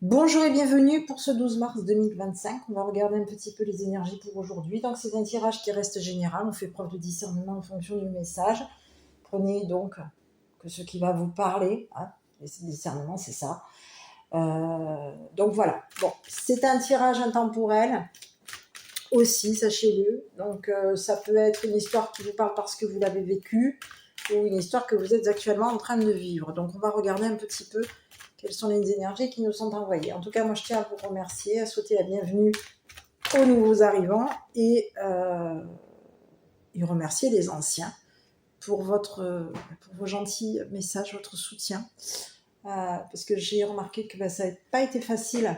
Bonjour et bienvenue pour ce 12 mars 2025. On va regarder un petit peu les énergies pour aujourd'hui. Donc c'est un tirage qui reste général. On fait preuve de discernement en fonction du message. Prenez donc que ce qui va vous parler. Hein. Le discernement, c'est ça. Donc voilà. Bon, c'est un tirage intemporel aussi, sachez-le. Donc ça peut être une histoire qui vous parle parce que vous l'avez vécue ou une histoire que vous êtes actuellement en train de vivre. Donc on va regarder un petit peu quelles sont les énergies qui nous sont envoyées. En tout cas, moi, je tiens à vous remercier, à souhaiter la bienvenue aux nouveaux arrivants et remercier les anciens pour vos gentils messages, votre soutien. Parce que j'ai remarqué que ça n'a pas été facile.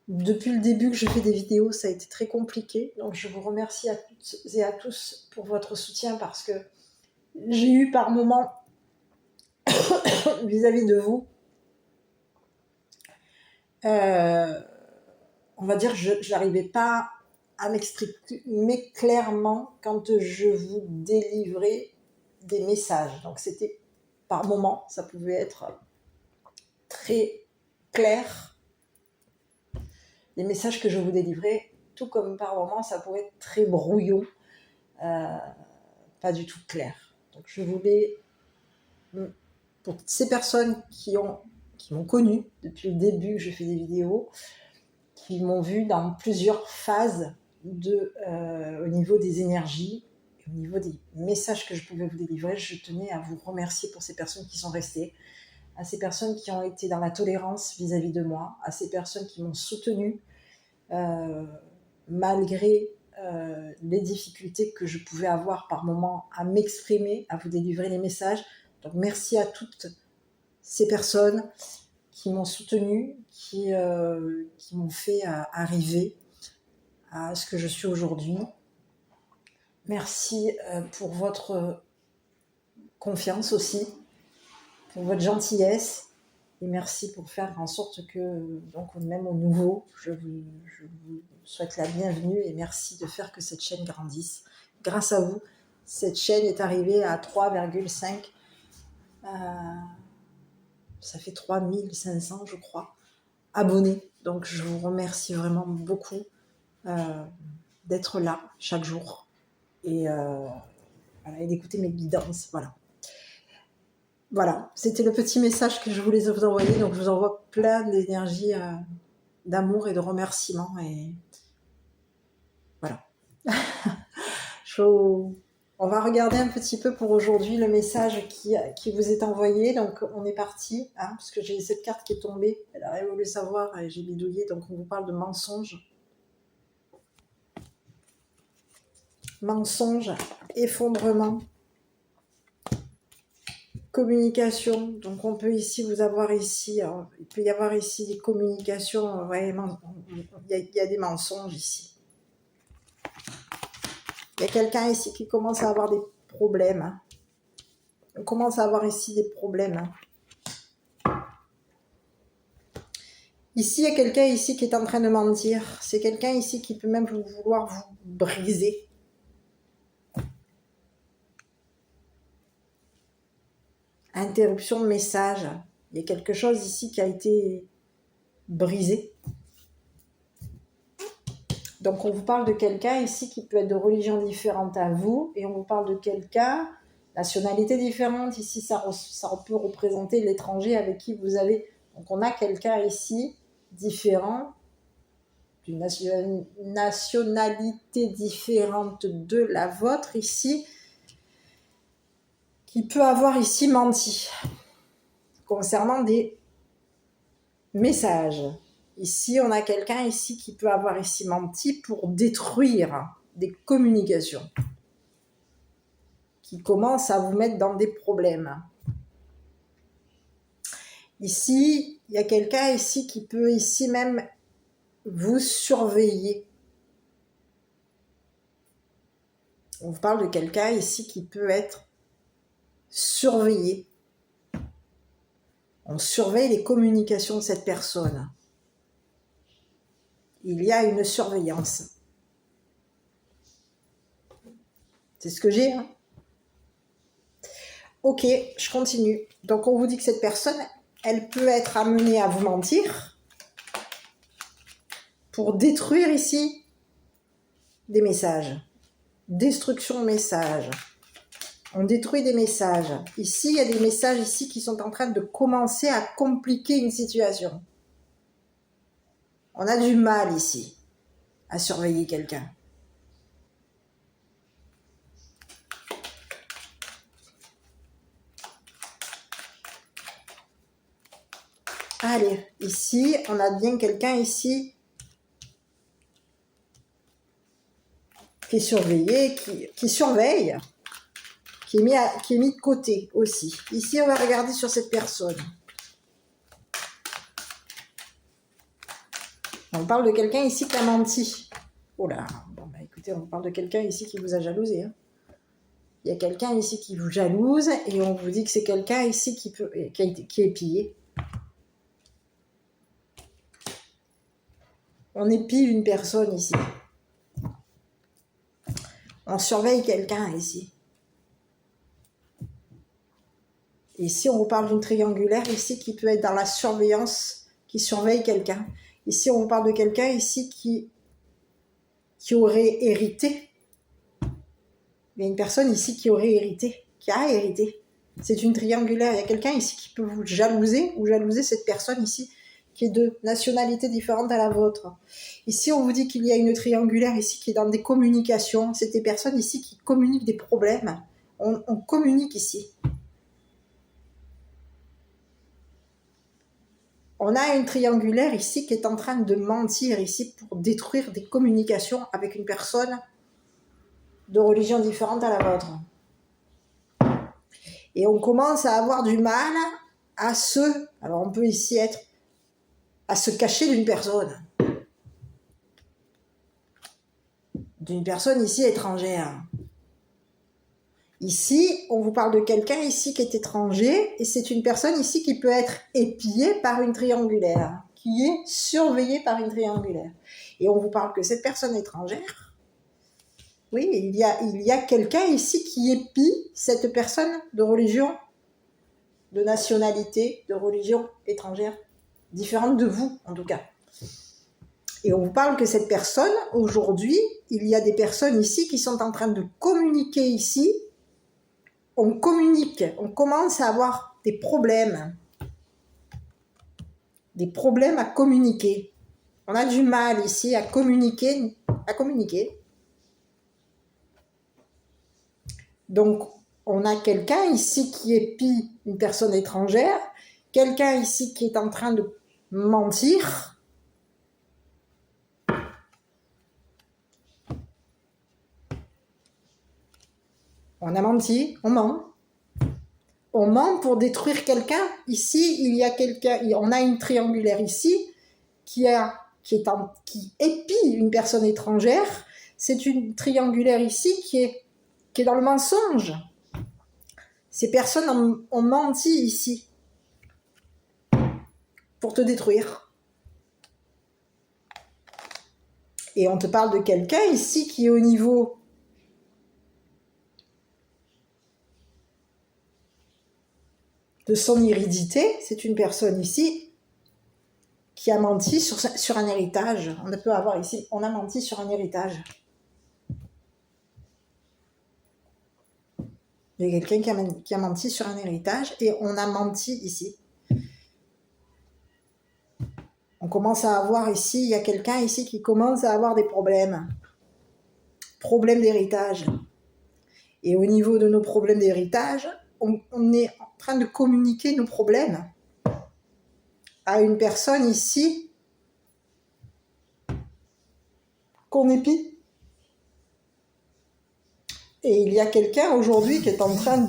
Depuis le début que je fais des vidéos, ça a été très compliqué. Donc, je vous remercie à toutes et à tous pour votre soutien parce que j'ai eu par moments vis-à-vis de vous on va dire, je n'arrivais pas à m'exprimer clairement quand je vous délivrais des messages. Donc c'était par moments, ça pouvait être très clair, les messages que je vous délivrais, tout comme par moments, ça pouvait être très brouillon, pas du tout clair. Donc je voulais, pour ces personnes qui m'ont connu depuis le début que je fais des vidéos, qui m'ont vu dans plusieurs phases au niveau des énergies, au niveau des messages que je pouvais vous délivrer. Je tenais à vous remercier pour ces personnes qui sont restées, à ces personnes qui ont été dans la tolérance vis-à-vis de moi, à ces personnes qui m'ont soutenue malgré les difficultés que je pouvais avoir par moment à m'exprimer, à vous délivrer les messages. Donc merci à toutes ces personnes qui m'ont soutenue, qui m'ont fait arriver à ce que je suis aujourd'hui. Merci pour votre confiance aussi, pour votre gentillesse, et merci pour faire en sorte que, donc même aux nouveaux, je vous souhaite la bienvenue et merci de faire que cette chaîne grandisse. Grâce à vous, cette chaîne est arrivée à 3,5 ça fait 3500 je crois abonnés, donc je vous remercie vraiment beaucoup d'être là chaque jour et d'écouter mes guidances. Voilà, c'était le petit message que je voulais vous envoyer. Donc je vous envoie plein d'énergie, d'amour et de remerciements et voilà. On va regarder un petit peu pour aujourd'hui le message qui vous est envoyé. Donc on est parti, parce que j'ai cette carte qui est tombée, elle a voulu savoir et j'ai bidouillé. Donc on vous parle de mensonge, effondrement, communication. Donc on peut ici vous avoir ici, il peut y avoir ici des communications, vraiment, il y a des mensonges ici. Il y a quelqu'un ici qui commence à avoir des problèmes. On commence à avoir ici des problèmes. Ici, il y a quelqu'un ici qui est en train de mentir. C'est quelqu'un ici qui peut même vouloir vous briser. Interruption de message. Il y a quelque chose ici qui a été brisé. Donc, on vous parle de quelqu'un ici qui peut être de religion différente à vous. Et on vous parle de quelqu'un, nationalité différente. Ici, ça peut représenter l'étranger avec qui vous avez... Donc, on a quelqu'un ici différent, d'une nationalité différente de la vôtre ici, qui peut avoir ici menti concernant des messages. Ici, on a quelqu'un ici qui peut avoir ici menti pour détruire des communications, qui commence à vous mettre dans des problèmes. Ici, il y a quelqu'un ici qui peut ici même vous surveiller. On vous parle de quelqu'un ici qui peut être surveillé. On surveille les communications de cette personne. Il y a une surveillance. C'est ce que j'ai. Ok, je continue. Donc on vous dit que cette personne, elle peut être amenée à vous mentir. pour détruire ici des messages. Destruction de messages. On détruit des messages. Ici, il y a des messages ici qui sont en train de commencer à compliquer une situation. On a du mal ici à surveiller quelqu'un. Allez, ici, on a bien quelqu'un ici qui est surveillé, qui surveille, qui est mis de côté aussi. Ici, on va regarder sur cette personne. On parle de quelqu'un ici qui a menti. Oh là, bon bah écoutez, on parle de quelqu'un ici qui vous a jalousé. Hein. Il y a quelqu'un ici qui vous jalouse et on vous dit que c'est quelqu'un ici qui est pillé. On épie une personne ici. On surveille quelqu'un ici. Ici, on vous parle d'une triangulaire ici qui peut être dans la surveillance, qui surveille quelqu'un. Ici, on vous parle de quelqu'un ici qui aurait hérité. Il y a une personne ici qui aurait hérité, qui a hérité. C'est une triangulaire. Il y a quelqu'un ici qui peut vous jalouser ou jalouser cette personne ici qui est de nationalité différente à la vôtre. Ici, on vous dit qu'il y a une triangulaire ici qui est dans des communications. C'est des personnes ici qui communiquent des problèmes. On communique ici. On a une triangulaire ici qui est en train de mentir ici pour détruire des communications avec une personne de religion différente à la vôtre. Et on commence à avoir du mal à alors on peut ici être à se cacher d'une personne ici étrangère. Ici, on vous parle de quelqu'un ici qui est étranger et c'est une personne ici qui peut être épiée par une triangulaire, qui est surveillée par une triangulaire. Et on vous parle que cette personne étrangère, oui, il y a quelqu'un ici qui épie cette personne de religion, de nationalité, de religion étrangère, différente de vous en tout cas. Et on vous parle que cette personne, aujourd'hui, il y a des personnes ici qui sont en train de communiquer ici. On communique, on commence à avoir des problèmes à communiquer. On a du mal ici à communiquer. Donc, on a quelqu'un ici qui épie une personne étrangère, quelqu'un ici qui est en train de mentir. On a menti, on ment. On ment pour détruire quelqu'un. Ici, il y a quelqu'un, on a une triangulaire ici qui épie une personne étrangère. C'est une triangulaire ici qui est dans le mensonge. Ces personnes ont menti ici pour te détruire. Et on te parle de quelqu'un ici qui est au niveau de son hérédité. C'est une personne ici qui a menti sur un héritage. On peut avoir ici, on a menti sur un héritage. Il y a quelqu'un qui a menti sur un héritage et on a menti ici. On commence à avoir ici, il y a quelqu'un ici qui commence à avoir des problèmes. Problèmes d'héritage. Et au niveau de nos problèmes d'héritage, on est en train de communiquer nos problèmes à une personne ici qu'on épie. Et il y a quelqu'un aujourd'hui qui est en train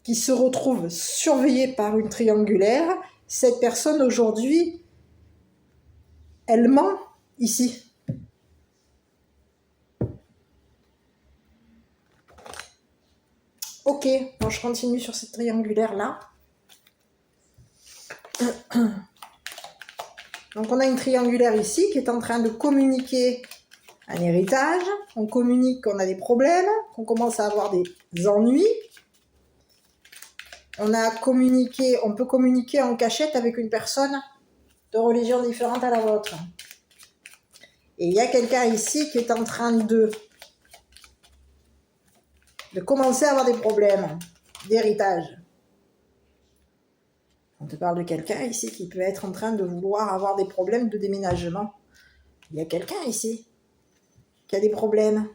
qui se retrouve surveillé par une triangulaire. Cette personne aujourd'hui, elle ment ici. Ok, bon, je continue sur cette triangulaire-là. Donc on a une triangulaire ici qui est en train de communiquer un héritage. On communique qu'on a des problèmes, qu'on commence à avoir des ennuis. on peut communiquer en cachette avec une personne de religion différente à la vôtre. Et il y a quelqu'un ici qui est en train de commencer à avoir des problèmes d'héritage. On te parle de quelqu'un ici qui peut être en train de vouloir avoir des problèmes de déménagement. Il y a quelqu'un ici qui a des problèmes,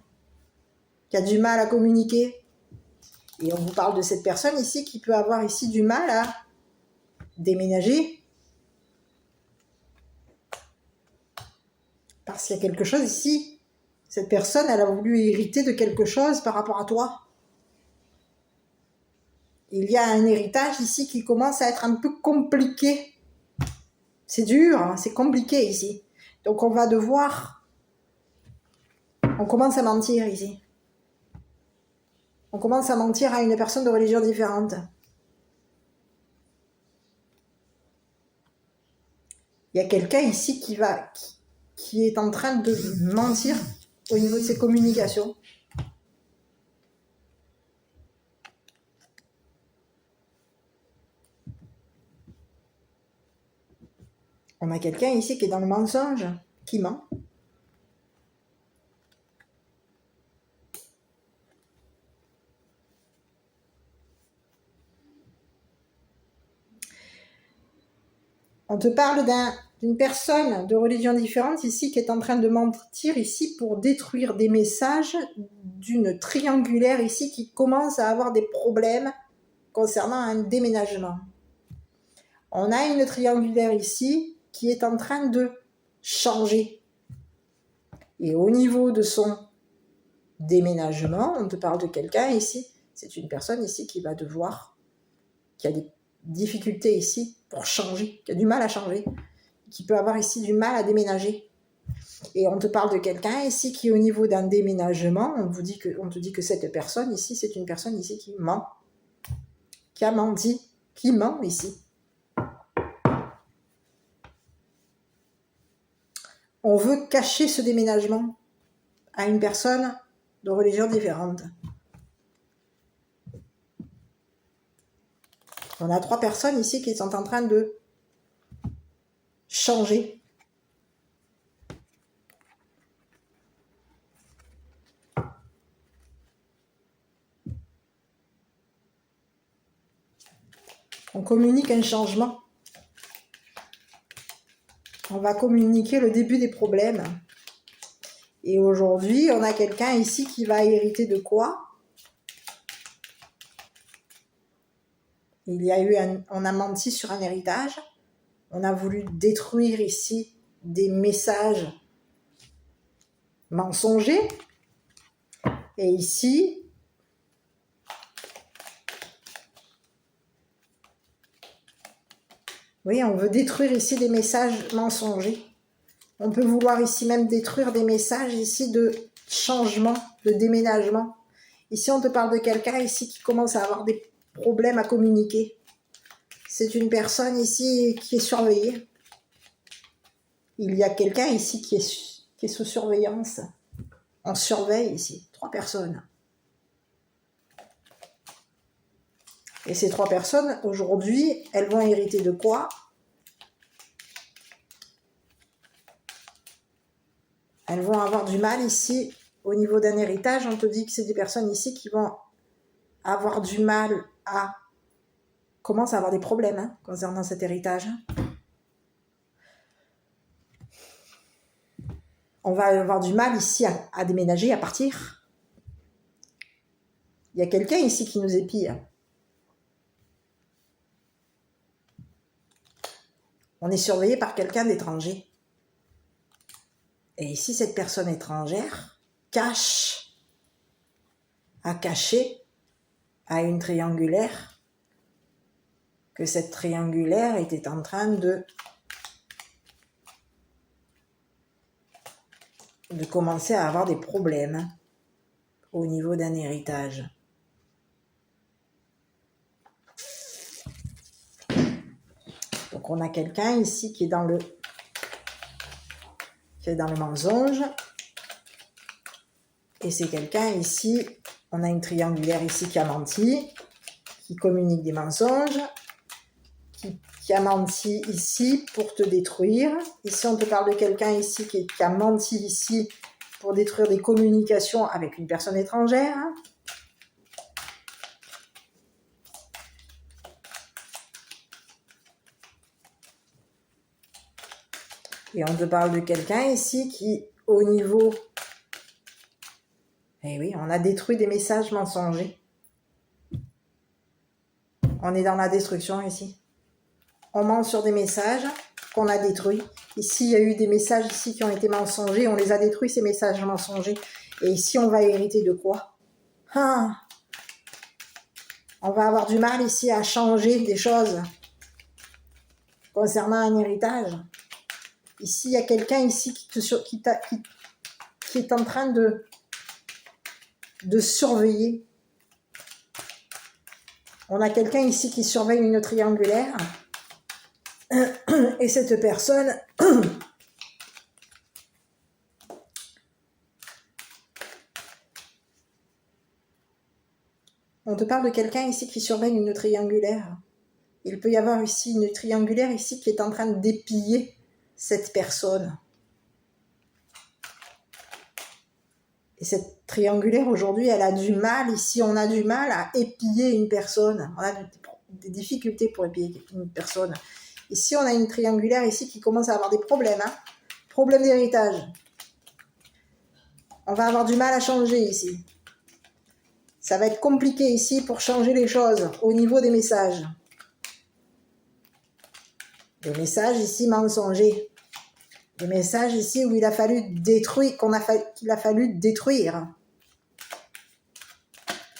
qui a du mal à communiquer. Et on vous parle de cette personne ici qui peut avoir ici du mal à déménager. Parce qu'il y a quelque chose ici. Cette personne, elle a voulu hériter de quelque chose par rapport à toi. Il y a un héritage ici qui commence à être un peu compliqué. C'est dur, hein, c'est compliqué ici. Donc on va devoir... On commence à mentir ici. On commence à mentir à une personne de religion différente. Il y a quelqu'un ici qui est en train de mentir au niveau de ses communications. On a quelqu'un ici qui est dans le mensonge, qui ment. On te parle d'une personne de religion différente ici qui est en train de mentir ici pour détruire des messages d'une triangulaire ici qui commence à avoir des problèmes concernant un déménagement. On a une triangulaire ici qui est en train de changer. Et au niveau de son déménagement, on te parle de quelqu'un ici, c'est une personne ici qui va devoir, qui a des difficultés ici pour changer, qui a du mal à changer, qui peut avoir ici du mal à déménager. Et on te parle de quelqu'un ici qui au niveau d'un déménagement, on te dit que cette personne ici, c'est une personne ici qui ment, qui a menti, qui ment ici. On veut cacher ce déménagement à une personne de religion différente. On a 3 personnes ici qui sont en train de changer. On communique un changement. On va communiquer le début des problèmes. Et aujourd'hui, on a quelqu'un ici qui va hériter de quoi? On a menti sur un héritage. On a voulu détruire ici des messages mensongers. Et ici, oui, on veut détruire ici des messages mensongers. On peut vouloir ici même détruire des messages ici de changement, de déménagement. Ici, on te parle de quelqu'un ici qui commence à avoir des problèmes à communiquer. C'est une personne ici qui est surveillée. Il y a quelqu'un ici qui est sous surveillance. On surveille ici 3 personnes. Et ces 3 personnes, aujourd'hui, elles vont hériter de quoi? Elles vont avoir du mal ici, au niveau d'un héritage. On te dit que c'est des personnes ici qui vont avoir du mal à... commencent à avoir des problèmes concernant cet héritage. On va avoir du mal ici à déménager, à partir. Il y a quelqu'un ici qui nous épie. On est surveillé par quelqu'un d'étranger. Et ici, cette personne étrangère a caché à une triangulaire que cette triangulaire était en train de commencer à avoir des problèmes au niveau d'un héritage. Donc on a quelqu'un ici qui est dans le mensonge. Et c'est quelqu'un ici, on a une triangulaire ici qui a menti, qui communique des mensonges, qui a menti ici pour te détruire. Ici, on te parle de quelqu'un ici qui a menti ici pour détruire des communications avec une personne étrangère. Et on te parle de quelqu'un ici qui, au niveau... Eh oui, on a détruit des messages mensongers. On est dans la destruction ici. On ment sur des messages qu'on a détruits. Ici, il y a eu des messages ici qui ont été mensongers. On les a détruits, ces messages mensongers. Et ici, on va hériter de quoi? On va avoir du mal ici à changer des choses concernant un héritage. Ici, il y a quelqu'un ici qui est en train de surveiller. On a quelqu'un ici qui surveille une triangulaire. Et cette personne... On te parle de quelqu'un ici qui surveille une triangulaire. Il peut y avoir ici une triangulaire ici qui est en train d'épiller cette personne. Et cette triangulaire aujourd'hui, elle a du mal. Ici, on a du mal à épiller une personne. On a des difficultés pour épiller une personne. Ici, on a une triangulaire ici qui commence à avoir des problèmes. Problème d'héritage. On va avoir du mal à changer ici. Ça va être compliqué ici pour changer les choses au niveau des messages. Des messages ici mensongers. Des messages ici où il a fallu détruire, qu'il a fallu détruire.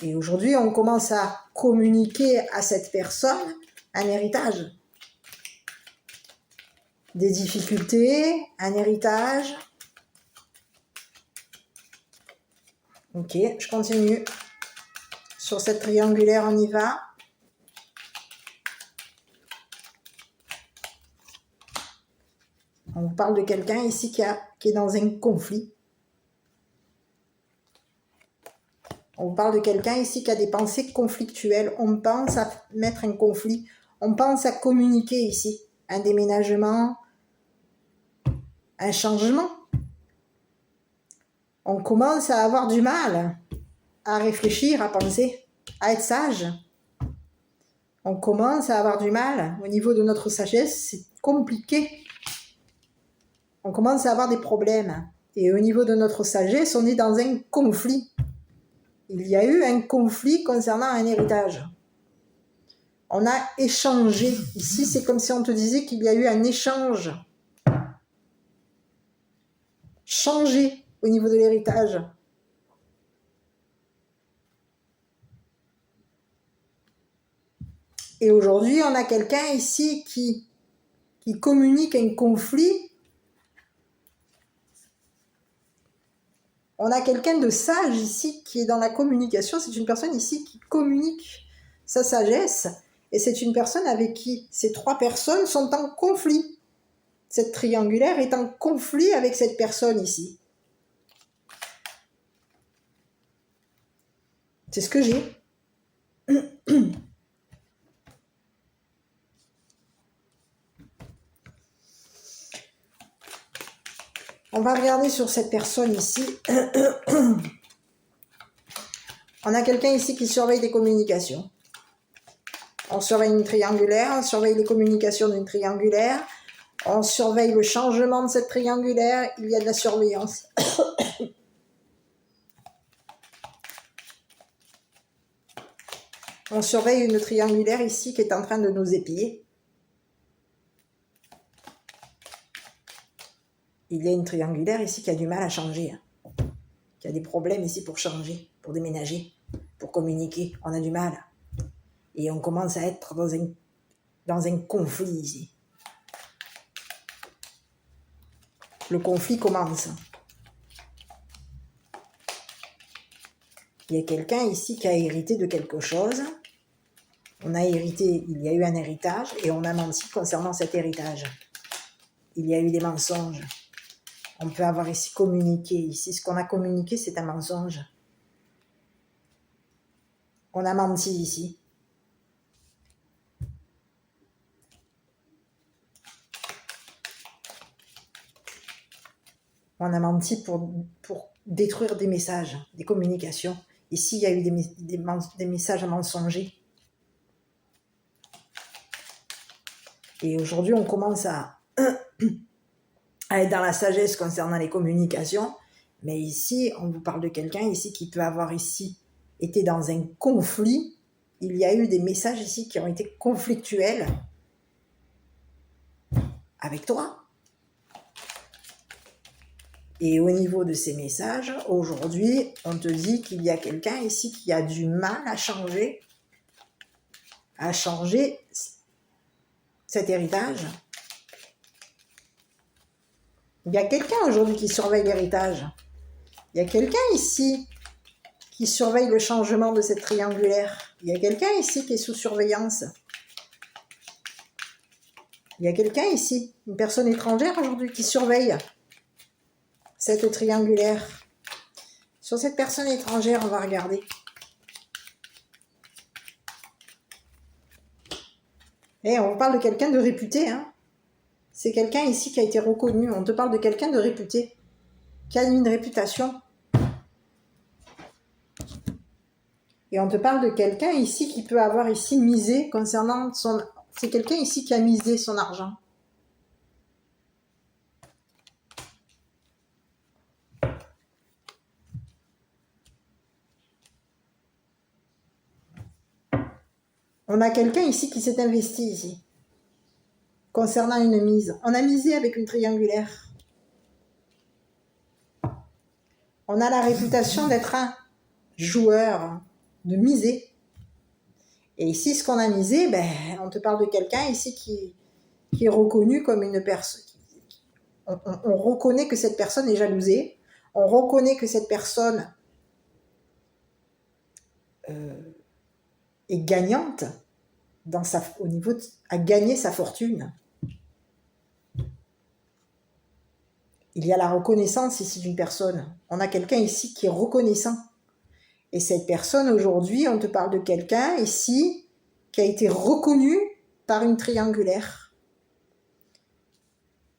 Et aujourd'hui, on commence à communiquer à cette personne un héritage. Des difficultés, un héritage. Ok, je continue. Sur cette triangulaire, on y va. On vous parle de quelqu'un ici qui est dans un conflit. On vous parle de quelqu'un ici qui a des pensées conflictuelles. On pense à mettre un conflit. On pense à communiquer ici. Un déménagement, un changement. On commence à avoir du mal à réfléchir, à penser, à être sage. On commence à avoir du mal au niveau de notre sagesse. C'est compliqué. On commence à avoir des problèmes. Et au niveau de notre sagesse, on est dans un conflit. Il y a eu un conflit concernant un héritage. On a échangé. Ici, c'est comme si on te disait qu'il y a eu un échange. Changé au niveau de l'héritage. Et aujourd'hui, on a quelqu'un ici qui communique un conflit. On a quelqu'un de sage ici qui est dans la communication. C'est une personne ici qui communique sa sagesse. Et c'est une personne avec qui ces trois personnes sont en conflit. Cette triangulaire est en conflit avec cette personne ici. C'est ce que j'ai. On va regarder sur cette personne ici. On a quelqu'un ici qui surveille des communications. On surveille une triangulaire, on surveille les communications d'une triangulaire, on surveille le changement de cette triangulaire, il y a de la surveillance. On surveille une triangulaire ici qui est en train de nous épier. Il y a une triangulaire ici qui a du mal à changer, qui a des problèmes ici pour changer, pour déménager, pour communiquer. On a du mal. Et on commence à être dans un conflit ici. Le conflit commence. Il y a quelqu'un ici qui a hérité de quelque chose. On a hérité, il y a eu un héritage et on a menti concernant cet héritage. Il y a eu des mensonges. On peut avoir ici communiqué. Ici, ce qu'on a communiqué, c'est un mensonge. On a menti ici. On a menti pour détruire des messages, des communications. Ici, il y a eu des messages mensongers. Et aujourd'hui, on commence à être dans la sagesse concernant les communications. Mais ici, on vous parle de quelqu'un ici qui peut avoir ici été dans un conflit. Il y a eu des messages ici qui ont été conflictuels avec toi. Et au niveau de ces messages, aujourd'hui, on te dit qu'il y a quelqu'un ici qui a du mal à changer cet héritage. Il y a quelqu'un aujourd'hui qui surveille l'héritage. Il y a quelqu'un ici qui surveille le changement de cette triangulaire. Il y a quelqu'un ici qui est sous surveillance. Il y a quelqu'un ici, une personne étrangère aujourd'hui, qui surveille cette triangulaire. Sur cette personne étrangère, on va regarder. Et on parle de quelqu'un de réputé. Hein. C'est quelqu'un ici qui a été reconnu. On te parle de quelqu'un de réputé, qui a une réputation. Et on te parle de quelqu'un ici qui peut avoir ici misé concernant son... C'est quelqu'un ici qui a misé son argent. On a quelqu'un ici qui s'est investi ici. Concernant une mise. On a misé avec une triangulaire. On a la réputation d'être un joueur, de miser. Et ici, ce qu'on a misé, on te parle de quelqu'un ici qui est reconnu comme une personne. On reconnaît que cette personne est jalousée. On reconnaît que cette personne est gagnante au niveau à gagner sa fortune. Il y a la reconnaissance ici d'une personne. On a quelqu'un ici qui est reconnaissant. Et cette personne, aujourd'hui, on te parle de quelqu'un ici qui a été reconnu par une triangulaire.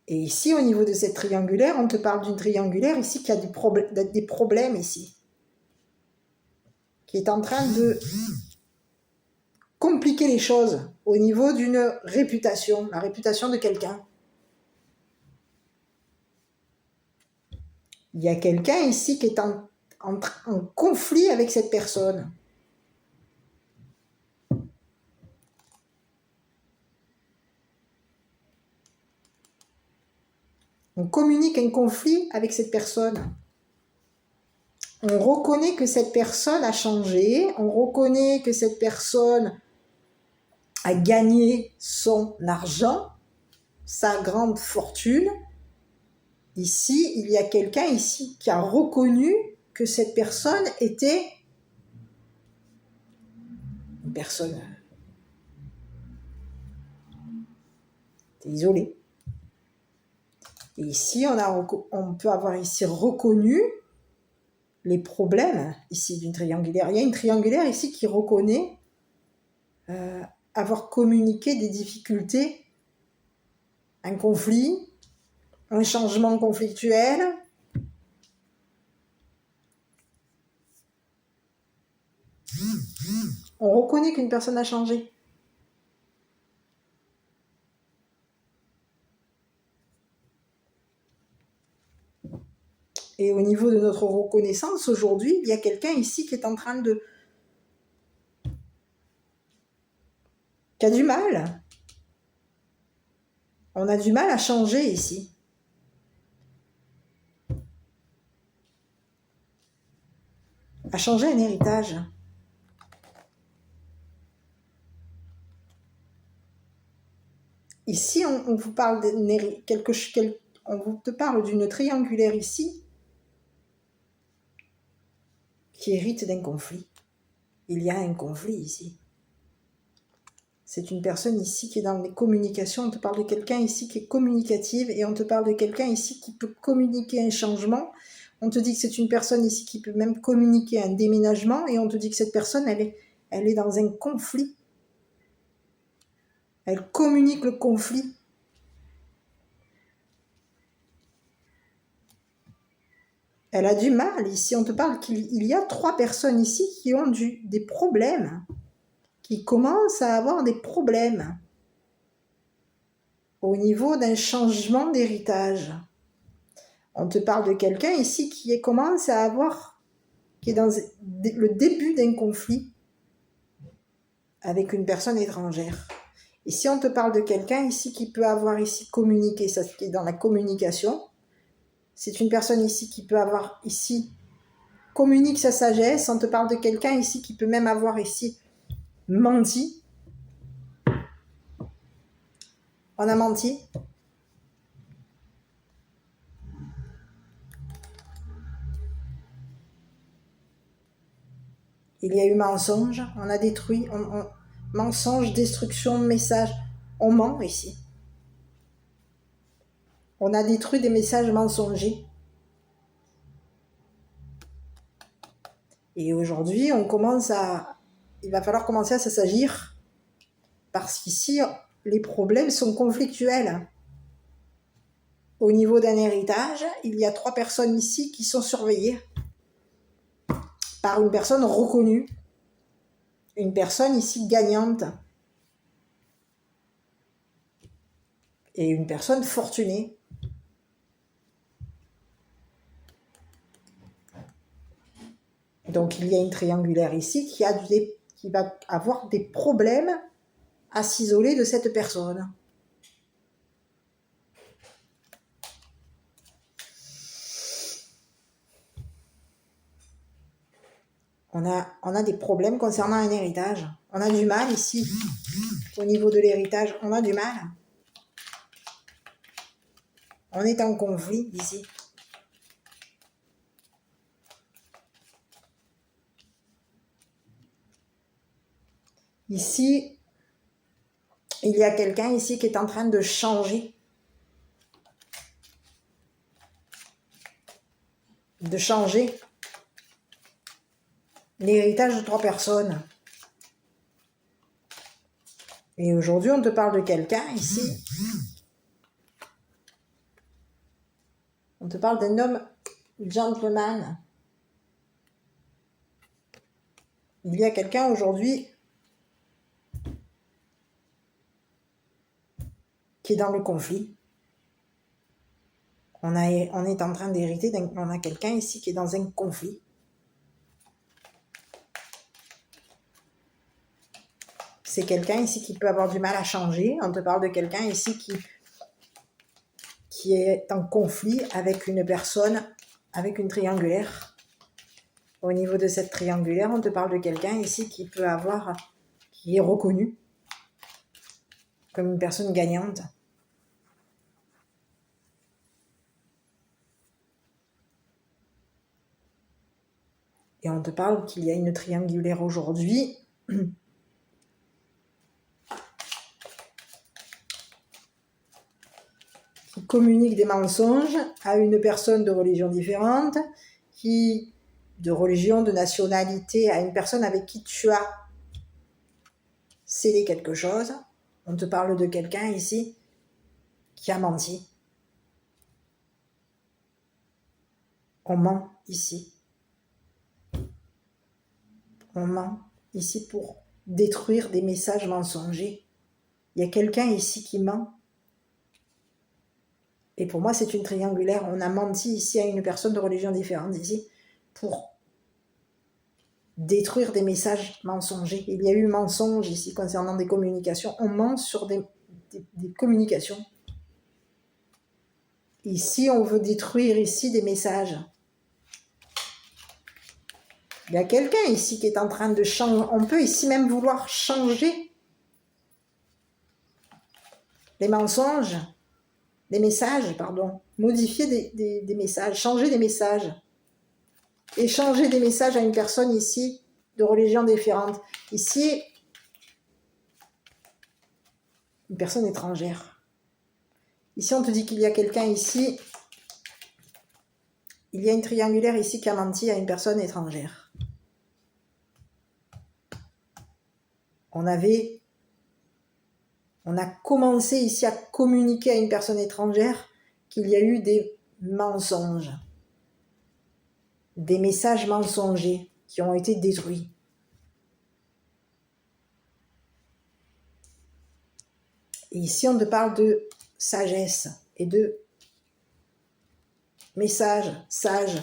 Et ici, au niveau de cette triangulaire, on te parle d'une triangulaire ici qui a des problèmes ici. Qui est en train de compliquer les choses au niveau d'une réputation, la réputation de quelqu'un. Il y a quelqu'un ici qui est en conflit avec cette personne. On communique un conflit avec cette personne. On reconnaît que cette personne a changé. On reconnaît que cette personne a gagné son argent, sa grande fortune. Ici, il y a quelqu'un ici qui a reconnu que cette personne était une personne isolée. Et ici, on peut avoir ici reconnu les problèmes ici d'une triangulaire. Il y a une triangulaire ici qui reconnaît avoir communiqué des difficultés, un conflit, un changement conflictuel. On reconnaît qu'une personne a changé. Et au niveau de notre reconnaissance, aujourd'hui, il y a quelqu'un ici qui est en train de... qui a du mal. On a du mal à changer ici. À changer un héritage. Ici, on vous parle on te parle d'une triangulaire ici qui hérite d'un conflit. Il y a un conflit ici. C'est une personne ici qui est dans les communications. On te parle de quelqu'un ici qui est communicative et on te parle de quelqu'un ici qui peut communiquer un changement. On te dit que c'est une personne ici qui peut même communiquer un déménagement et on te dit que cette personne, elle est dans un conflit. Elle communique le conflit. Elle a du mal. Ici, on te parle qu'il y a 3 personnes ici qui ont des problèmes, qui commencent à avoir des problèmes au niveau d'un changement d'héritage. On te parle de quelqu'un ici qui commence à avoir, qui est dans le début d'un conflit avec une personne étrangère. Ici, on te parle de quelqu'un ici qui peut avoir ici communiqué, ça qui est dans la communication. C'est une personne ici qui peut avoir ici communique sa sagesse. On te parle de quelqu'un ici qui peut même avoir ici menti. On a menti. Il y a eu mensonge. On a détruit. Mensonge, destruction, message. On ment ici. On a détruit des messages mensongers. Et aujourd'hui, il va falloir commencer à s'agir parce qu'ici, les problèmes sont conflictuels. Au niveau d'un héritage, il y a 3 personnes ici qui sont surveillées par une personne reconnue, une personne ici gagnante et une personne fortunée. Donc il y a une triangulaire ici qui va avoir des problèmes à s'isoler de cette personne. On a des problèmes concernant un héritage. On a du mal ici. Au niveau de l'héritage, on a du mal. On est en conflit ici. Ici, il y a quelqu'un ici qui est en train de changer. De changer l'héritage de 3 personnes. Et aujourd'hui, on te parle de quelqu'un ici. On te parle d'un homme gentleman. Il y a quelqu'un aujourd'hui qui est dans le conflit. On est en train d'hériter, on a quelqu'un ici qui est dans un conflit. C'est quelqu'un ici qui peut avoir du mal à changer. On te parle de quelqu'un ici qui est en conflit avec une personne, avec une triangulaire. Au niveau de cette triangulaire, on te parle de quelqu'un ici qui est reconnu comme une personne gagnante. Et on te parle qu'il y a une triangulaire aujourd'hui qui communique des mensonges à une personne de religion différente, de religion, de nationalité, à une personne avec qui tu as scellé quelque chose. On te parle de quelqu'un ici qui a menti. On ment ici. On ment ici pour détruire des messages mensongers. Il y a quelqu'un ici qui ment. Et pour moi, c'est une triangulaire. On a menti ici à une personne de religion différente ici pour détruire des messages mensongers. Il y a eu mensonge ici concernant des communications. On ment sur des communications. Ici, on veut détruire ici des messages. Il y a quelqu'un ici qui est en train de changer. On peut ici même vouloir changer les mensonges, des messages, pardon. Modifier des messages, changer des messages. Échanger des messages à une personne ici de religion différente. Ici, une personne étrangère. Ici, on te dit qu'il y a quelqu'un ici. Il y a une triangulaire ici qui a menti à une personne étrangère. On a commencé ici à communiquer à une personne étrangère qu'il y a eu des mensonges. des messages mensongers qui ont été détruits. Et ici, on te parle de sagesse et de message sage.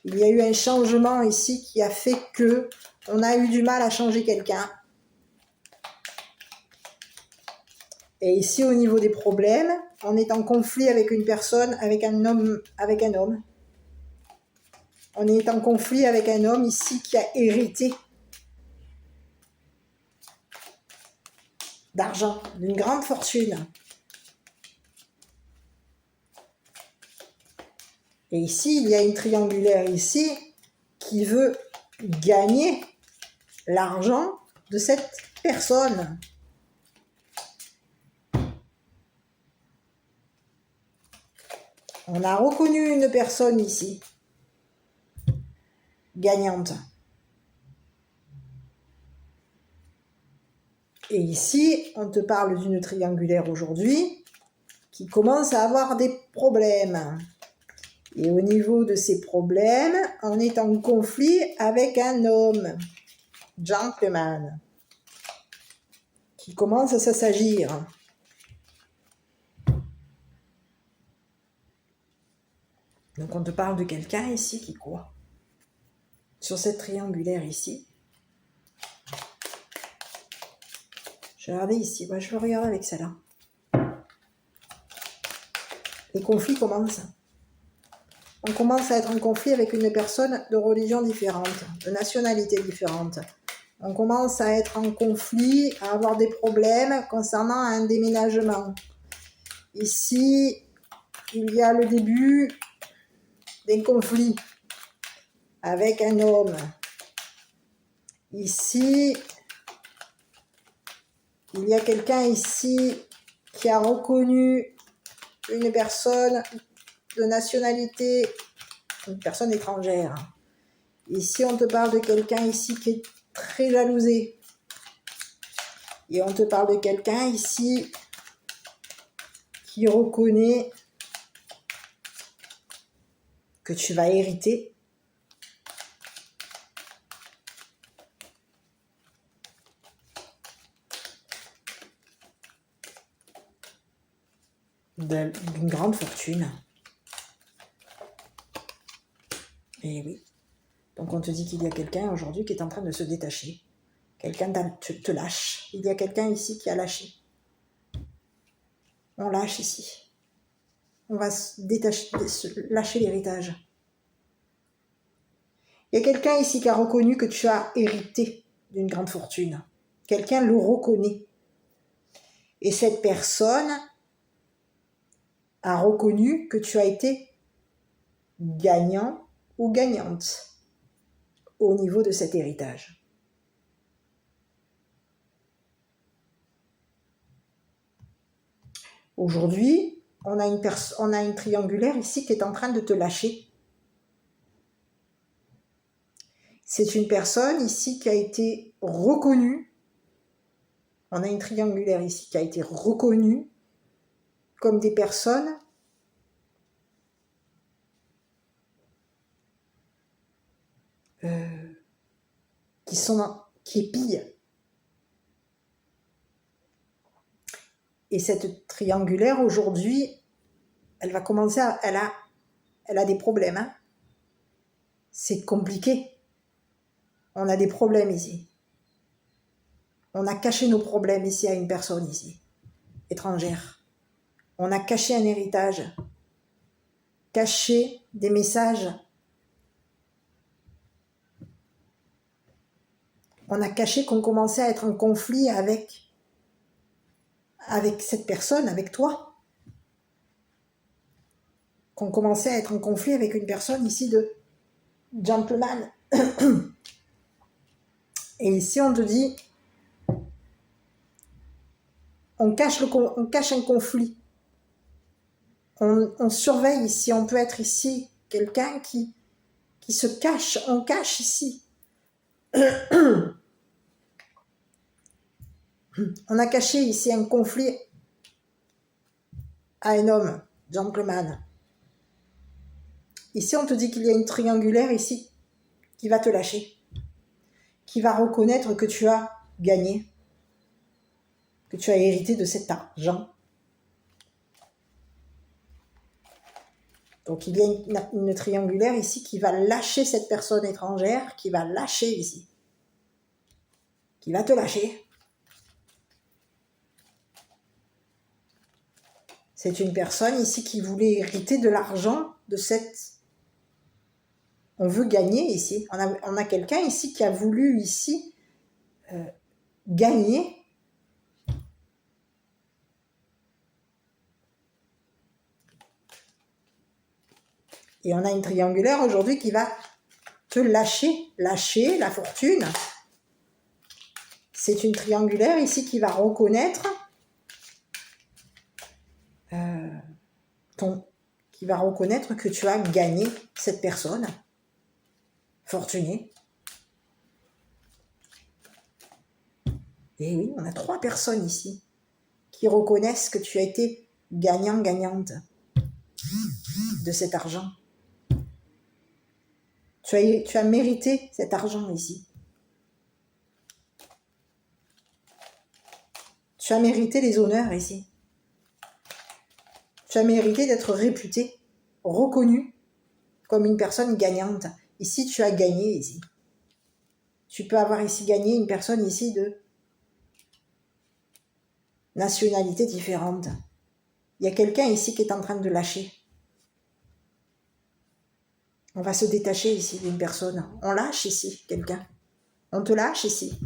Il y a eu un changement ici qui a fait que on a eu du mal à changer quelqu'un. Et ici, au niveau des problèmes, on est en conflit avec une personne, avec un homme. On est en conflit avec un homme ici qui a hérité d'argent, d'une grande fortune. Et ici, il y a une triangulaire ici qui veut gagner l'argent de cette personne. On a reconnu une personne ici, gagnante. Et ici, on te parle d'une triangulaire aujourd'hui qui commence à avoir des problèmes. Et au niveau de ces problèmes, on est en conflit avec un homme, gentleman, qui commence à s'assagir. Donc on te parle de quelqu'un ici qui quoi? Sur cette triangulaire ici. Je vais regarder ici, moi je vais regarder avec celle-là. Les conflits commencent. On commence à être en conflit avec une personne de religion différente, de nationalité différente. On commence à être en conflit, à avoir des problèmes concernant un déménagement. Ici, il y a le début d'un conflit avec un homme. Ici, il y a quelqu'un ici qui a reconnu une personne de nationalité, une personne étrangère. Ici, on te parle de quelqu'un ici qui est très jalousé. Et on te parle de quelqu'un ici qui reconnaît que tu vas hériter d'une grande fortune. Et oui. Donc on te dit qu'il y a quelqu'un aujourd'hui qui est en train de se détacher. Quelqu'un te lâche. Il y a quelqu'un ici qui a lâché. On lâche ici. On va se détacher, lâcher l'héritage. Il y a quelqu'un ici qui a reconnu que tu as hérité d'une grande fortune. Quelqu'un le reconnaît. Et cette personne a reconnu que tu as été gagnant ou gagnante au niveau de cet héritage. Aujourd'hui, on a une triangulaire ici qui est en train de te lâcher. C'est une personne ici qui a été reconnue. On a une triangulaire ici qui a été reconnue comme des personnes qui épillent. Et cette triangulaire aujourd'hui, elle va commencer elle a des problèmes. Hein. C'est compliqué. On a des problèmes ici. On a caché nos problèmes ici à une personne ici, étrangère. On a caché un héritage, caché des messages. On a caché qu'on commençait à être en conflit avec cette personne, avec toi. Qu'on commençait à être en conflit avec une personne ici de gentleman. Et ici, on te dit, on cache un conflit. On surveille ici. On peut être ici quelqu'un qui se cache. On cache ici. On a caché ici un conflit à un homme, gentleman. Ici, on te dit qu'il y a une triangulaire ici qui va te lâcher, qui va reconnaître que tu as gagné, que tu as hérité de cet argent. Donc il y a une triangulaire ici qui va lâcher cette personne étrangère, qui va lâcher ici, qui va te lâcher. C'est une personne ici qui voulait hériter de l'argent de cette... On veut gagner ici. On a quelqu'un ici qui a voulu ici gagner. Et on a une triangulaire aujourd'hui qui va te lâcher la fortune. C'est une triangulaire ici qui va reconnaître qui va reconnaître que tu as gagné cette personne fortunée. Et oui, on a 3 personnes ici qui reconnaissent que tu as été gagnant-gagnante de cet argent. Tu as mérité cet argent ici. Tu as mérité les honneurs ici. Tu as mérité d'être réputé, reconnu comme une personne gagnante. Ici, tu as gagné ici. Tu peux avoir ici gagné une personne ici de nationalité différente. Il y a quelqu'un ici qui est en train de lâcher. On va se détacher ici d'une personne. On lâche ici quelqu'un. On te lâche ici.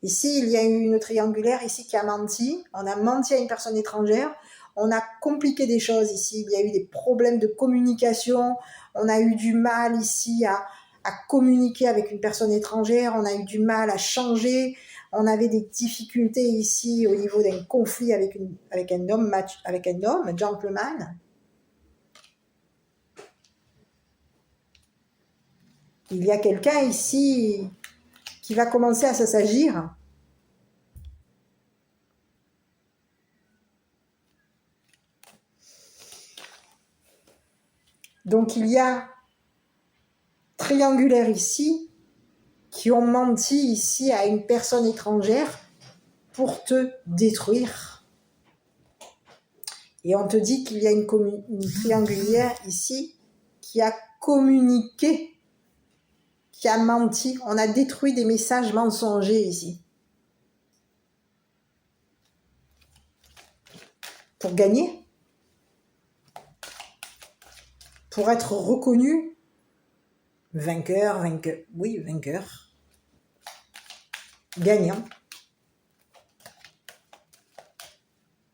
Ici, il y a eu une triangulaire ici qui a menti. On a menti à une personne étrangère. On a compliqué des choses ici. Il y a eu des problèmes de communication. On a eu du mal ici à communiquer avec une personne étrangère. On a eu du mal à changer. On avait des difficultés ici au niveau d'un conflit avec un homme, gentleman. Il y a quelqu'un ici qui va commencer à s'assagir. Donc il y a triangulaire ici qui ont menti ici à une personne étrangère pour te détruire. Et on te dit qu'il y a une triangulaire ici qui a communiqué, qui a menti. On a détruit des messages mensongers ici. Pour gagner. Pour être reconnu. Vainqueur. Gagnant.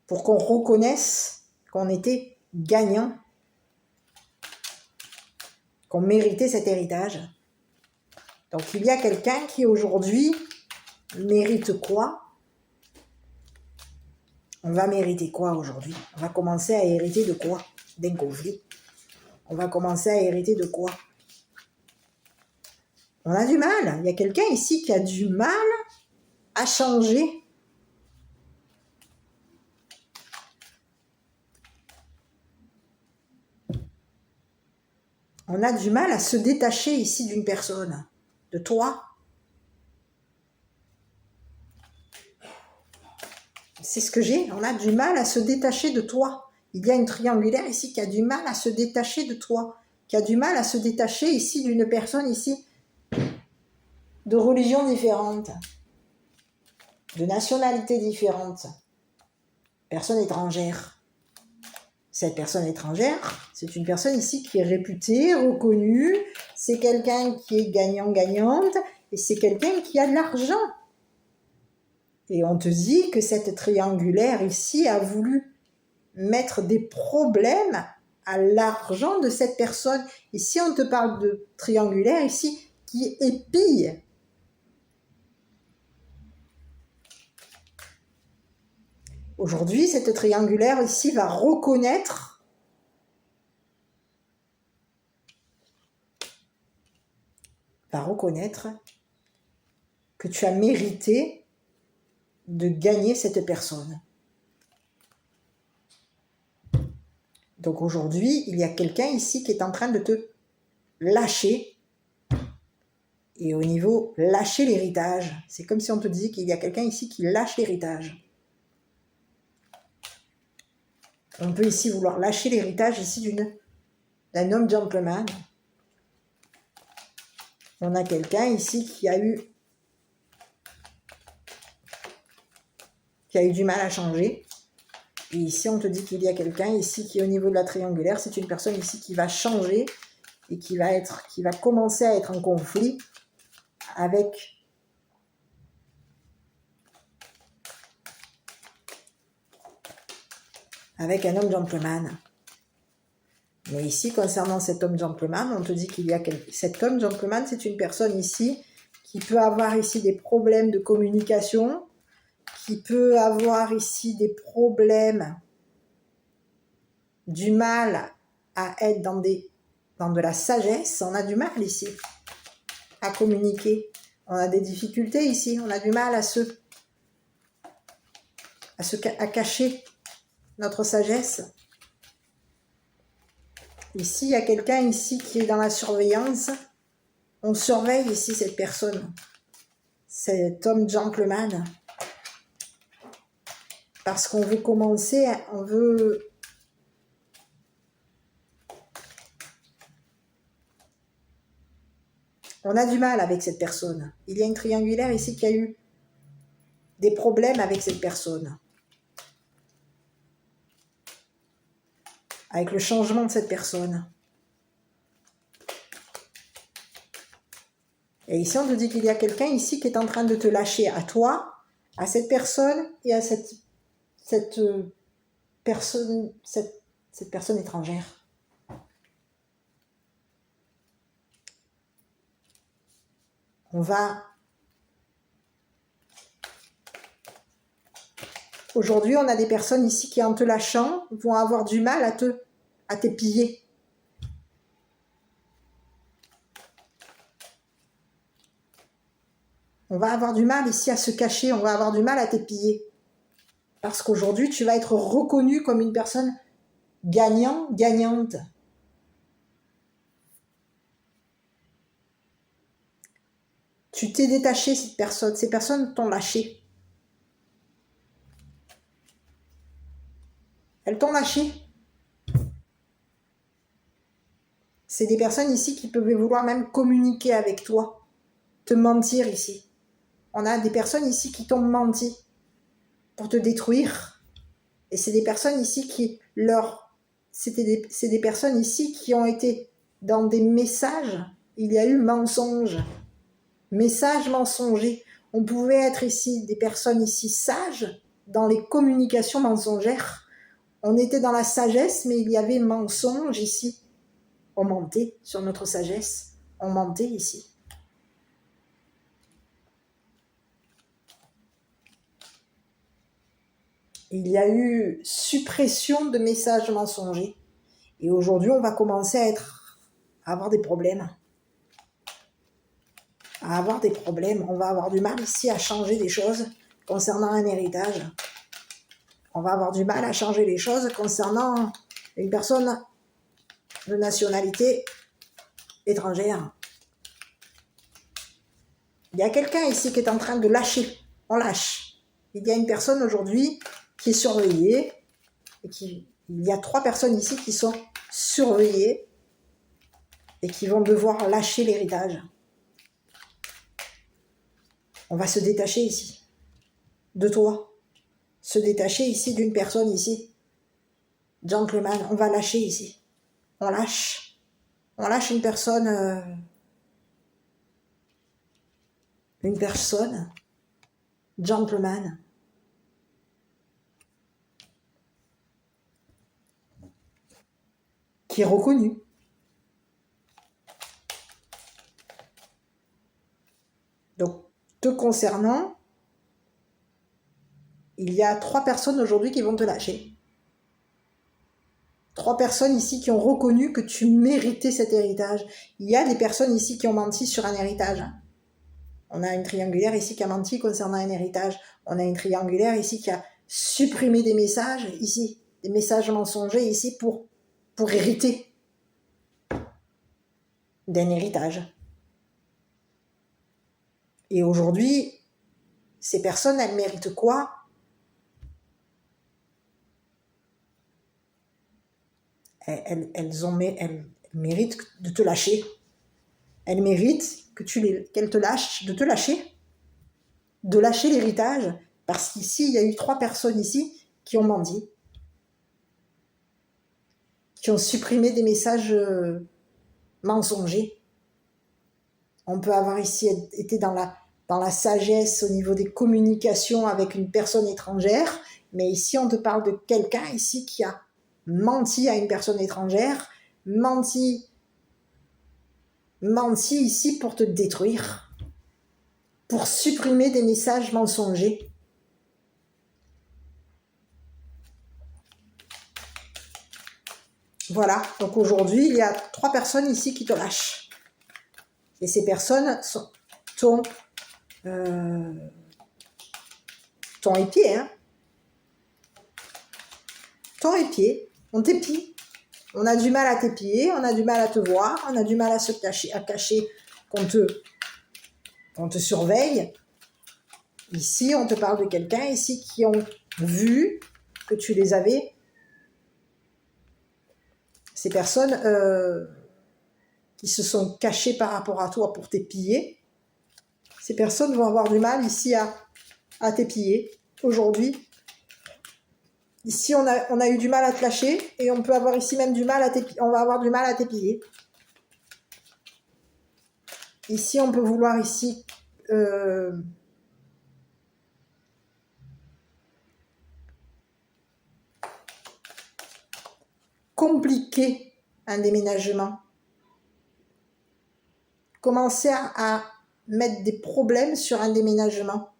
Pour qu'on reconnaisse qu'on était gagnant. Qu'on méritait cet héritage. Donc il y a quelqu'un qui aujourd'hui mérite quoi? On va mériter quoi aujourd'hui? On va commencer à hériter de quoi? D'un conflit. On va commencer à hériter de quoi? On a du mal. Il y a quelqu'un ici qui a du mal à changer. On a du mal à se détacher ici d'une personne, de toi. C'est ce que j'ai. On a du mal à se détacher de toi. Il y a une triangulaire ici qui a du mal à se détacher de toi, qui a du mal à se détacher ici d'une personne ici de religion différente, de nationalité différente, personne étrangère. Cette personne étrangère, c'est une personne ici qui est réputée, reconnue, c'est quelqu'un qui est gagnant-gagnante et c'est quelqu'un qui a de l'argent. Et on te dit que cette triangulaire ici a voulu mettre des problèmes à l'argent de cette personne. Ici, on te parle de triangulaire ici qui épille. Aujourd'hui, cette triangulaire ici va reconnaître que tu as mérité de gagner cette personne. Donc aujourd'hui, il y a quelqu'un ici qui est en train de te lâcher Et au niveau lâcher l'héritage, c'est comme si on te disait qu'il y a quelqu'un ici qui lâche l'héritage. On peut ici vouloir lâcher l'héritage ici d'un homme gentleman. On a quelqu'un ici qui a eu du mal à changer. Et ici, on te dit qu'il y a quelqu'un ici qui, au niveau de la triangulaire, c'est une personne ici qui va changer et qui va commencer à être en conflit avec un homme gentleman. Mais ici, concernant cet homme gentleman, on te dit qu'il y a cet homme gentleman, c'est une personne ici qui peut avoir ici des problèmes de communication, qui peut avoir ici des problèmes, du mal à être dans de la sagesse. On a du mal ici à communiquer. On a des difficultés ici. On a du mal à cacher notre sagesse. Ici, il y a quelqu'un ici qui est dans la surveillance. On surveille ici cette personne, cet homme gentleman, parce qu'on veut commencer, on a du mal avec cette personne. Il y a une triangulaire ici qui a eu des problèmes avec cette personne. Avec le changement de cette personne. Et ici, on te dit qu'il y a quelqu'un ici qui est en train de te lâcher à toi, à cette personne et à cette personne étrangère. Aujourd'hui, on a des personnes ici qui, en te lâchant, vont avoir du mal à t'épiller. On va avoir du mal ici à se cacher, on va avoir du mal à t'épiller. Parce qu'aujourd'hui, tu vas être reconnu comme une personne gagnante. Tu t'es détaché de cette personne, ces personnes t'ont lâché. Elles t'ont lâché. C'est des personnes ici qui peuvent vouloir même communiquer avec toi, te mentir ici. On a des personnes ici qui t'ont menti pour te détruire. Et c'est des personnes ici c'est des personnes ici qui ont été dans des messages. Il y a eu mensonge. Message mensonger. On pouvait être ici des personnes ici sages dans les communications mensongères. On était dans la sagesse, mais il y avait mensonge ici. On mentait sur notre sagesse. On mentait ici. Il y a eu suppression de messages mensongers. Et aujourd'hui, on va commencer à avoir des problèmes. On va avoir du mal ici à changer des choses concernant un héritage. On va avoir du mal à changer les choses concernant une personne de nationalité étrangère. Il y a quelqu'un ici qui est en train de lâcher. On lâche. Il y a une personne aujourd'hui qui est surveillée. Il y a 3 personnes ici qui sont surveillées et qui vont devoir lâcher l'héritage. On va se détacher ici de toi. Se détacher ici d'une personne ici. Gentleman, on va lâcher ici. On lâche. On lâche une personne. Gentleman. Qui est reconnu. Donc, te concernant, il y a 3 personnes aujourd'hui qui vont te lâcher. 3 personnes ici qui ont reconnu que tu méritais cet héritage. Il y a des personnes ici qui ont menti sur un héritage. On a une triangulaire ici qui a menti concernant un héritage. On a une triangulaire ici qui a supprimé des messages ici, des messages mensongers ici pour hériter d'un héritage. Et aujourd'hui, ces personnes, elles méritent quoi? Elles méritent de te lâcher. Elles méritent qu'elles te lâchent, de lâcher l'héritage, parce qu'ici, il y a eu 3 personnes ici qui ont menti, qui ont supprimé des messages mensongers. On peut avoir ici été dans la sagesse au niveau des communications avec une personne étrangère, mais ici, on te parle de quelqu'un ici qui a menti à une personne étrangère, menti ici pour te détruire, pour supprimer des messages mensongers. Voilà, donc aujourd'hui, il y a 3 personnes ici qui te lâchent. Et ces personnes sont ton épier, hein. Ton épier, on t'épie. On a du mal à t'épier, on a du mal à te voir, on a du mal à cacher qu'on te surveille. Ici, on te parle de quelqu'un ici qui ont vu que tu les avais. Ces personnes qui se sont cachées par rapport à toi pour t'épier, ces personnes vont avoir du mal ici à t'épier. Aujourd'hui, ici, on a eu du mal à te lâcher et on peut avoir ici même du mal à t'épier. On va avoir du mal à t'épiller. Ici, on peut vouloir ici compliquer un déménagement. Commencer à mettre des problèmes sur un déménagement.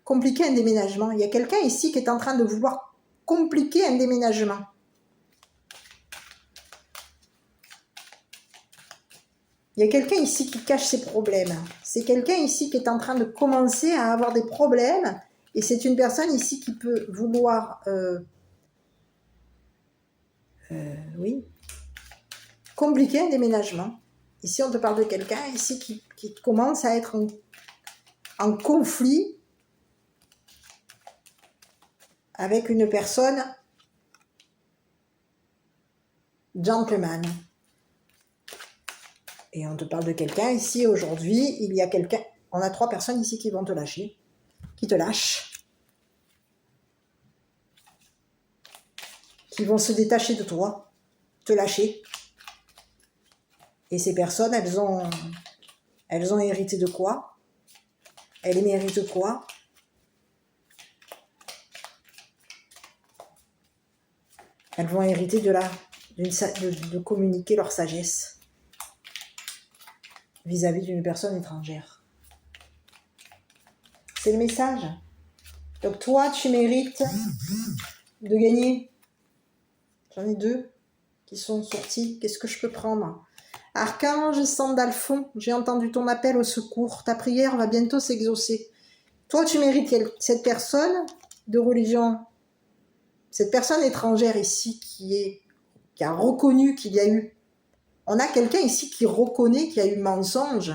Compliquer un déménagement. Il y a quelqu'un ici qui est en train de vouloir compliquer un déménagement. Il y a quelqu'un ici qui cache ses problèmes. C'est quelqu'un ici qui est en train de commencer à avoir des problèmes. Et c'est une personne ici qui peut vouloir compliquer un déménagement. Ici, on te parle de quelqu'un ici qui commence à être en conflit avec une personne gentleman. Et on te parle de quelqu'un ici aujourd'hui, il y a quelqu'un, on a 3 personnes ici qui vont te lâcher, qui te lâchent, qui vont se détacher de toi, te lâcher. Et ces personnes, elles ont hérité de quoi? Elles méritent quoi? Elles vont hériter de communiquer leur sagesse vis-à-vis d'une personne étrangère. C'est le message. Donc toi, tu mérites de gagner. J'en ai 2 qui sont sortis. Qu'est-ce que je peux prendre? Archange Sandalphon, j'ai entendu ton appel au secours. Ta prière va bientôt s'exaucer. Toi, tu mérites cette personne de religion, cette personne étrangère ici qui a reconnu qu'il y a eu. On a quelqu'un ici qui reconnaît qu'il y a eu mensonge,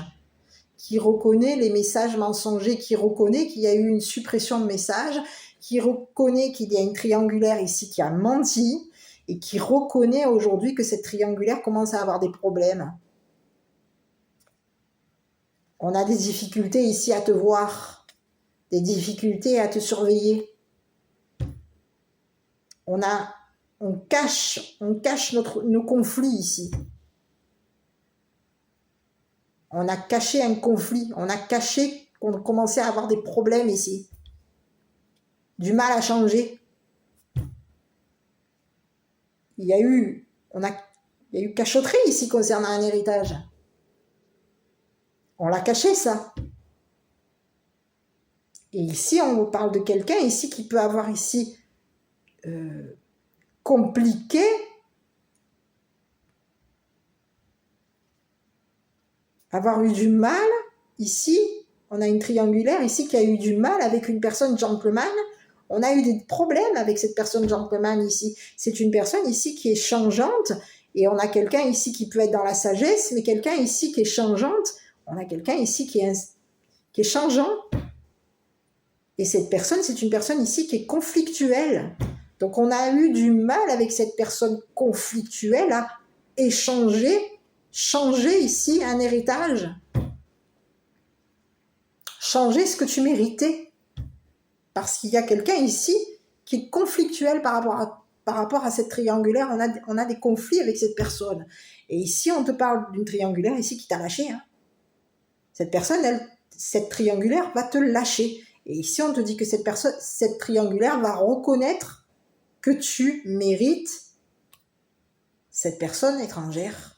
qui reconnaît les messages mensongers, qui reconnaît qu'il y a eu une suppression de messages, qui reconnaît qu'il y a une triangulaire ici qui a menti et qui reconnaît aujourd'hui que cette triangulaire commence à avoir des problèmes. On a des difficultés ici à te voir, des difficultés à te surveiller. On cache nos conflits ici. On a caché un conflit, on a caché qu'on commençait à avoir des problèmes ici. Du mal à changer. Il y a eu cachotterie ici concernant un héritage. On l'a caché, ça. Et ici, on vous parle de quelqu'un ici qui peut avoir ici compliqué avoir eu du mal. Ici, on a une triangulaire ici qui a eu du mal avec une personne gentleman. On a eu des problèmes avec cette personne gentleman ici. C'est une personne ici qui est changeante et on a quelqu'un ici qui peut être dans la sagesse, mais quelqu'un ici qui est changeante. On a quelqu'un ici qui est qui est changeant. Et cette personne, c'est une personne ici qui est conflictuelle. Donc on a eu du mal avec cette personne conflictuelle à échanger, changer ici un héritage. Changer ce que tu méritais. Parce qu'il y a quelqu'un ici qui est conflictuel par rapport à cette triangulaire. On a des conflits avec cette personne. Et ici, on te parle d'une triangulaire ici qui t'a lâché. Hein. Cette personne, cette triangulaire va te lâcher. Et ici, on te dit que cette triangulaire va reconnaître que tu mérites cette personne étrangère.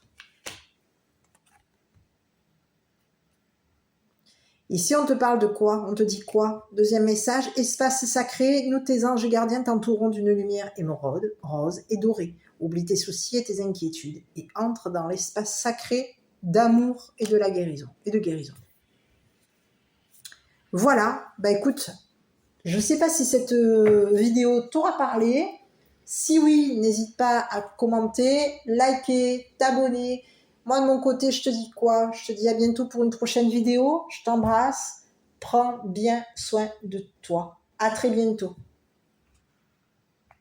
Ici, on te parle de quoi? On te dit quoi? Deuxième message, espace sacré, nous tes anges gardiens t'entoureront d'une lumière émeraude, rose et dorée. Oublie tes soucis et tes inquiétudes et entre dans l'espace sacré d'amour et de la guérison et de guérison. Voilà, bah écoute, je ne sais pas si cette vidéo t'aura parlé. Si oui, n'hésite pas à commenter, liker, t'abonner. Moi, de mon côté, je te dis quoi? Je te dis à bientôt pour une prochaine vidéo. Je t'embrasse. Prends bien soin de toi. À très bientôt.